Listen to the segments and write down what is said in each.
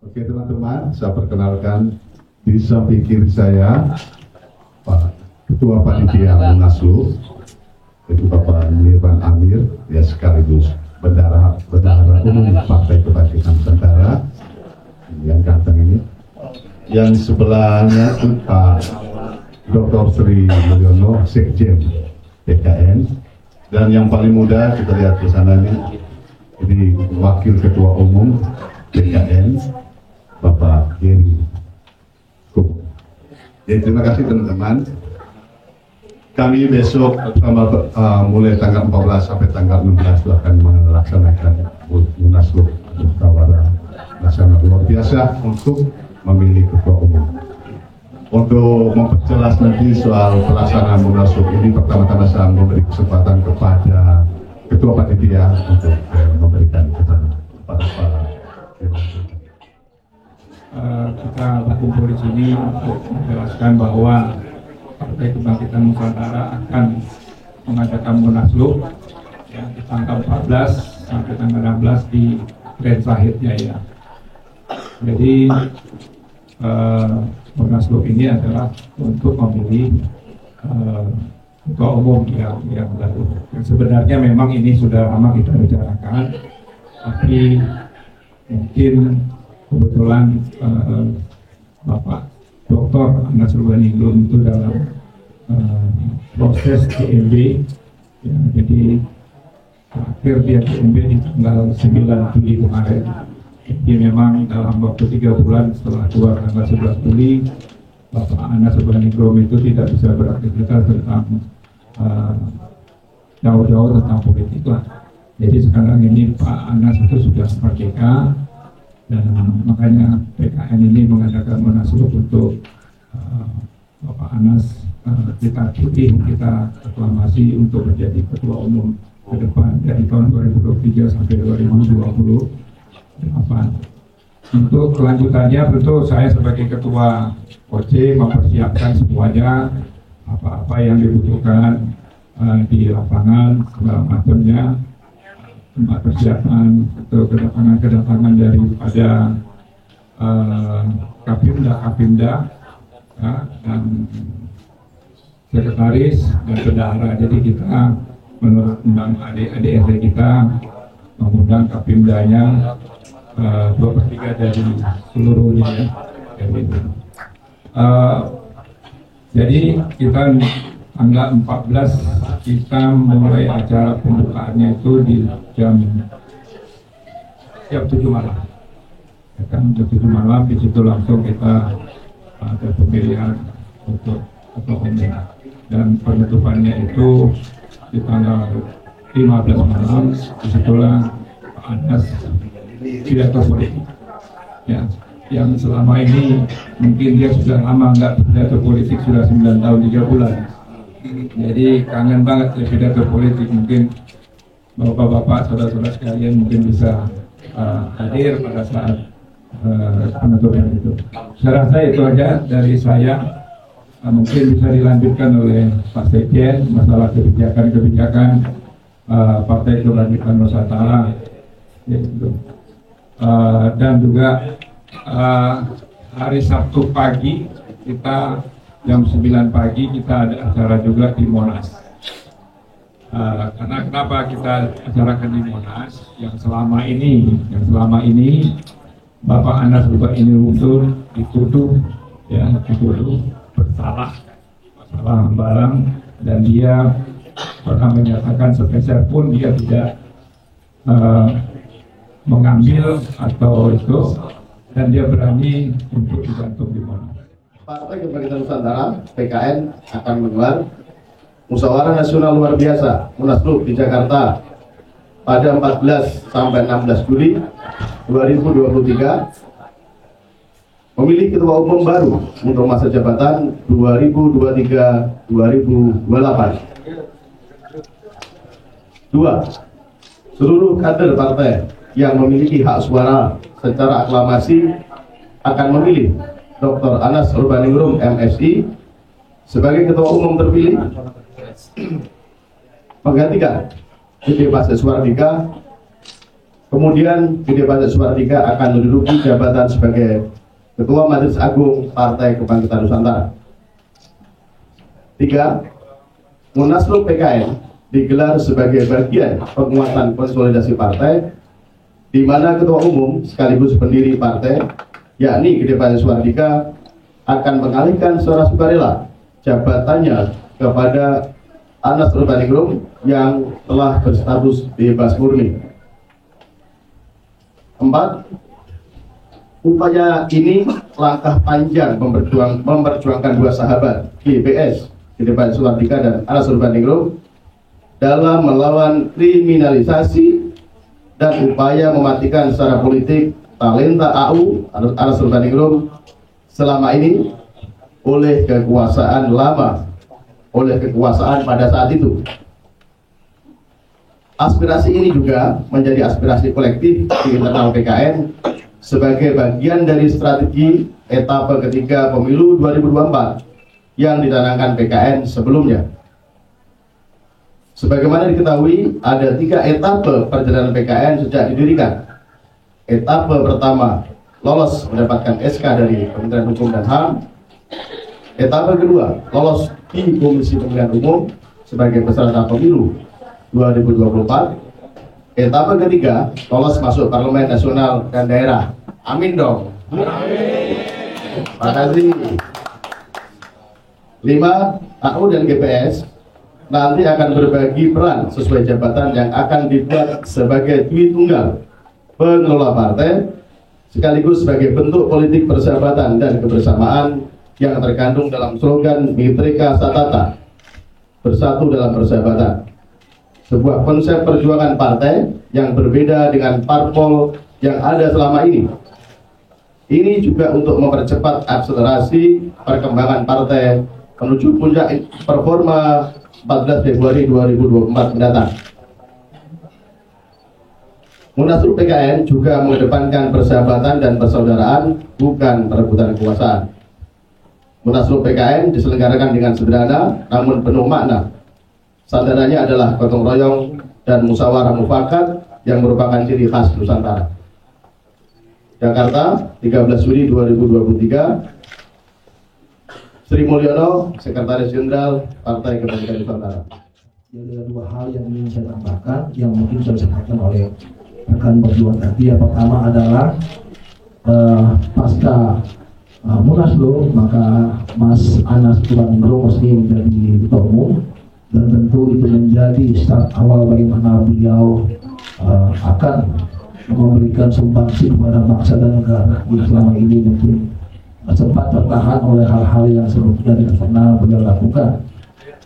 Oke teman-teman, saya perkenalkan di samping kiri saya Pak Ketua Panitia Munaslup, itu Bapak Nirwan Amir, ya sekaligus bendahara umum Partai Kebangkitan Nusantara yang ganteng ini. Yang sebelahnya itu Pak Dr. Sri Mulyono, Sekjen PKN, dan yang paling muda kita lihat di sana ini Wakil Ketua Umum PKN, Bapak Heri Kup. Jadi terima kasih teman-teman. Kami besok mulai tanggal 14 sampai tanggal 16 akan melaksanakan Munaslup Musyawarah Nasional luar biasa untuk memilih ketua umum. Untuk memperjelas nanti soal pelaksanaan Munaslup ini, pertama-tama saya memberi kesempatan kepada Ketua Panitia untuk memberikan keterangan kepada para kita berkumpul di sini untuk menjelaskan bahwa Partai Kebangkitan Nusantara akan mengadakan Munaslup ya, di tanggal 14 sampai tanggal 16 di Grand Zahid Jaya. Jadi Munaslup ini adalah untuk memilih ketua umum yang baru. Yang sebenarnya memang ini sudah lama kita bicarakan, tapi mungkin kebetulan Bapak Dr. Anas Urbaningrum itu dalam proses DMB, ya, jadi terakhir dia DMB di tanggal 9 Juli kemarin. Jadi memang dalam waktu 3 bulan setelah keluar tanggal 11 Juli, Bapak Anas Urbaningrum itu tidak bisa beraktivitas tentang jauh-jauh tentang politik lah. Jadi sekarang ini Pak Anas itu sudah merdeka, dan makanya PKN ini mengadakan Munaslup untuk Bapak Anas kita pilih, kita aklamasi untuk menjadi ketua umum ke depan dari tahun 2023 sampai 2028. Untuk kelanjutannya tentu saya sebagai ketua OC mempersiapkan semuanya, apa-apa yang dibutuhkan di lapangan segala macamnya, tempat persiapan atau kedatangan daripada Kapimda ya, dan sekretaris dan bendahara. Jadi kita mengundang adik-adik kita, mengundang Kapimdanya 2/3 dari seluruhnya ya. Jadi kita tanggal 14 kita mulai acara pembukaannya itu di jam 7 malam. Ya kan, jam 7 malam di situ langsung kita ada pemilihan untuk ketua umum, dan penutupannya itu di tanggal 15 malam. Disitulah Pak Anas pidato politik. Ya, yang selama ini mungkin dia sudah lama nggak pidato politik, sudah 9 tahun 3 bulan. Jadi kangen banget ya pidato politik. Mungkin bapak-bapak, saudara-saudara sekalian mungkin bisa hadir pada saat penutupan itu. Saya rasa itu aja dari saya. Mungkin bisa dilanjutkan oleh Pak Sekjen masalah kebijakan-kebijakan Partai Kebangkitan Nusantara, yaitu. Dan juga hari Sabtu pagi kita jam 9 pagi kita ada acara juga di Monas. Karena kenapa kita acarakan di Monas? Yang selama ini Bapak Anas Urbaningrum dituduh bersalah masalah barang, dan dia pernah menyatakan sepeser pun dia tidak mengambil atau itu, dan dia berani untuk digantung di Monas. Partai Kebangkitan Nusantara (PKN) akan menggelar Musyawarah Nasional luar biasa Munaslup di Jakarta pada 14 sampai 16 Juli 2023, memilih ketua umum baru untuk masa jabatan 2023-2028. 2. Seluruh kader partai yang memiliki hak suara secara aklamasi akan memilih Dr. Anas Urbaningrum MSI sebagai ketua umum terpilih, menggantikan Dede Pasek Suardika Kemudian Gede Pasek Supardika akan menduduki jabatan sebagai Ketua Majelis Agung Partai Kebangkitan Nusantara. 3. Munaslup PKN digelar sebagai bagian penguatan konsolidasi partai, di mana Ketua Umum sekaligus pendiri partai, yakni Gede Pasek Supardika, akan mengalihkan secara sukarela jabatannya kepada Anas Urbaningrum yang telah berstatus bebas murni. 4. Upaya ini langkah panjang memperjuangkan dua sahabat GPS, Gede Pasek Supardika dan Anas Urbaningrum, dalam melawan kriminalisasi dan upaya mematikan secara politik talenta AU Anas Urbaningrum selama ini oleh kekuasaan lama, oleh kekuasaan pada saat itu. Aspirasi ini juga menjadi aspirasi kolektif di internal PKN sebagai bagian dari strategi etapa ketiga pemilu 2024 yang dicanangkan PKN sebelumnya. Sebagaimana diketahui, ada 3 etapa perjalanan PKN sejak didirikan. Etapa pertama, lolos mendapatkan SK dari Kementerian Hukum dan HAM. Etapa kedua, lolos di Komisi Pemilihan Umum sebagai peserta pemilu 2024. Etapa ketiga, lolos masuk Parlemen Nasional dan Daerah. Amin dong. Amin. Terima kasih. 5. AU dan GPS nanti akan berbagi peran sesuai jabatan yang akan dibuat sebagai duit tunggal pengelola partai, sekaligus sebagai bentuk politik persahabatan dan kebersamaan yang terkandung dalam slogan Mitrika Satata, bersatu dalam persahabatan. Sebuah konsep perjuangan partai yang berbeda dengan parpol yang ada selama ini. Ini juga untuk mempercepat akselerasi perkembangan partai menuju puncak performa 14 Februari 2024 mendatang. Munaslup PKN juga mengedepankan persahabatan dan persaudaraan, bukan perebutan kekuasaan. Munaslup PKN diselenggarakan dengan sederhana namun penuh makna. Sandarannya adalah gotong royong dan musyawarah mufakat yang merupakan ciri khas Nusantara. Jakarta, 13 Juli 2023. Sri Mulyono, Sekretaris Jenderal Partai Kebangkitan Nusantara. Ada 2 hal yang ingin saya tambahkan yang mungkin sudah disampaikan oleh rekan berdua tadi. Yang pertama adalah pasca Munaslup, maka Mas Anas Urbaningrum mesti menjadi ketua umum, dan tentu itu menjadi start awal bagaimana beliau akan memberikan sumbangsi kepada bangsa dan negara yang selama ini mungkin sempat tertahan oleh hal-hal yang sebelumnya tidak pernah beliau lakukan.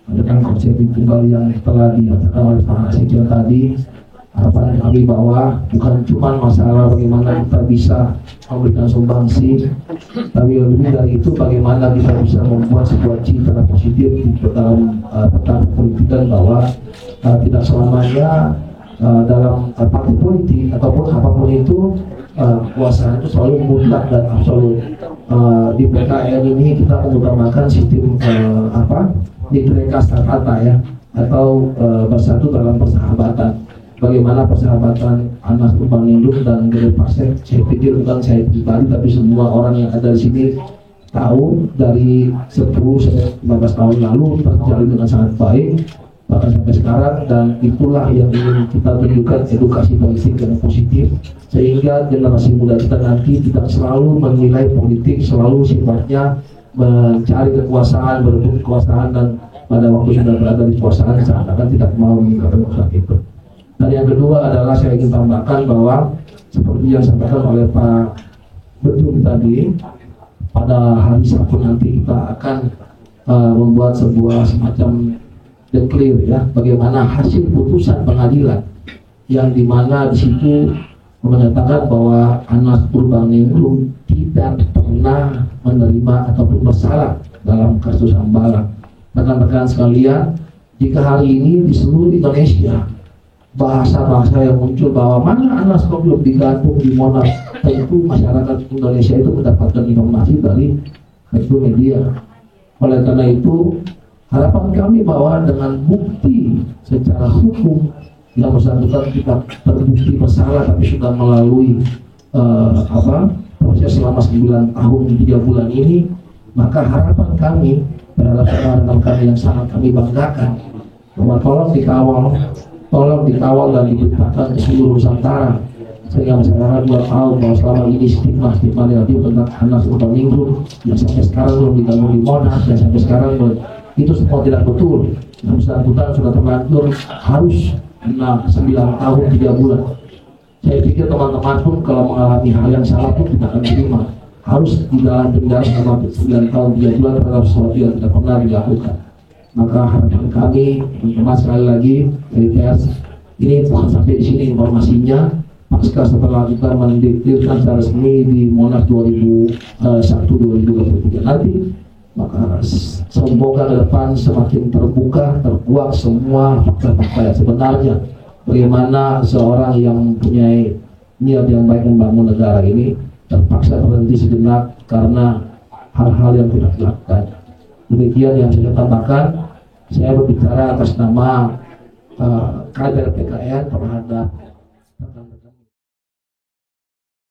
Dengan konsep tunggal yang telah dinyatakan oleh Pak Sekjen tadi, harapan kami bahwa bukan cuma masalah bagaimana kita bisa memberikan sumbangsi, tapi lebih dari itu bagaimana kita bisa membuat sebuah citra positif di dalam peta pendidikan, bahwa tidak selamanya dalam partai politik ataupun apapun itu kekuasaan itu selalu mutlak dan absolut. Di PKN ini kita mengutamakan sistem Mitrika Satata ya, atau bersatu dalam persahabatan. Bagaimana persahabatan Anas Urbaningrum dan Gede Pasek, saya pikir bukan saya pribadi tapi semua orang yang ada di sini tahu dari 10-15 tahun lalu terjalin dengan sangat baik bahkan sampai sekarang, dan itulah yang ingin kita tunjukkan, edukasi politik yang positif, sehingga generasi muda kita nanti tidak selalu menilai politik selalu sifatnya mencari kekuasaan, berebut kekuasaan, dan pada waktu sudah berada di kekuasaan seakan-akan tidak mau meninggalkan itu. Dan yang kedua adalah saya ingin tambahkan bahwa seperti yang disampaikan oleh Pak Betul tadi, pada hari Sabtu nanti kita akan membuat sebuah semacam declare ya, bagaimana hasil putusan pengadilan yang dimana di situ menyatakan bahwa Anas Urbaningrum tidak pernah menerima ataupun bersalah dalam kasus Hambalang. Rekan-rekan sekalian, jika hari ini di seluruh Indonesia bahasa-bahasa yang muncul bahwa mana Anas kok belum digantung di Monas, tentu masyarakat Indonesia itu mendapatkan informasi dari itu media. Oleh karena itu, harapan kami bahwa dengan bukti secara hukum yang bersangkutan tidak terbukti bersalah tapi sudah melalui proses selama 9 tahun 3 bulan ini, maka harapan kami terhadap rekan kami yang sangat kami banggakan bahwa tolong dikawal dan diberitakan ke seluruh Nusantara sehingga masyarakat buat tahu bahwa selama ini stigma negatif tentang Anas Urbaningrum yang sampai sekarang belum diganggu di Monas, dan sampai sekarang itu semua tidak betul. Yang bersangkutan sudah terlanjur harus 9 tahun 3 bulan. Saya pikir teman-teman pun kalau mengalami hal yang salah pun tidak akan terima, harus di dalam penjara selama 9 tahun 3 bulan terhadap sesuatu yang tidak pernah dilakukan. Maka harapan kami, teman-teman, sekali lagi dari pers, ini bukan sampai di sini informasinya. Pasca setelah kita mendeklarasikan secara resmi di Monas 2021-2023 nanti, maka semoga ke depan semakin terbuka, terkuak semua fakta-fakta yang sebenarnya. Bagaimana seorang yang mempunyai niat yang baik membangun negara ini terpaksa berhenti sejenak karena hal-hal yang tidak dilakukan. Demikian yang saya katakan. Saya berbicara atas nama kader PKN terhadap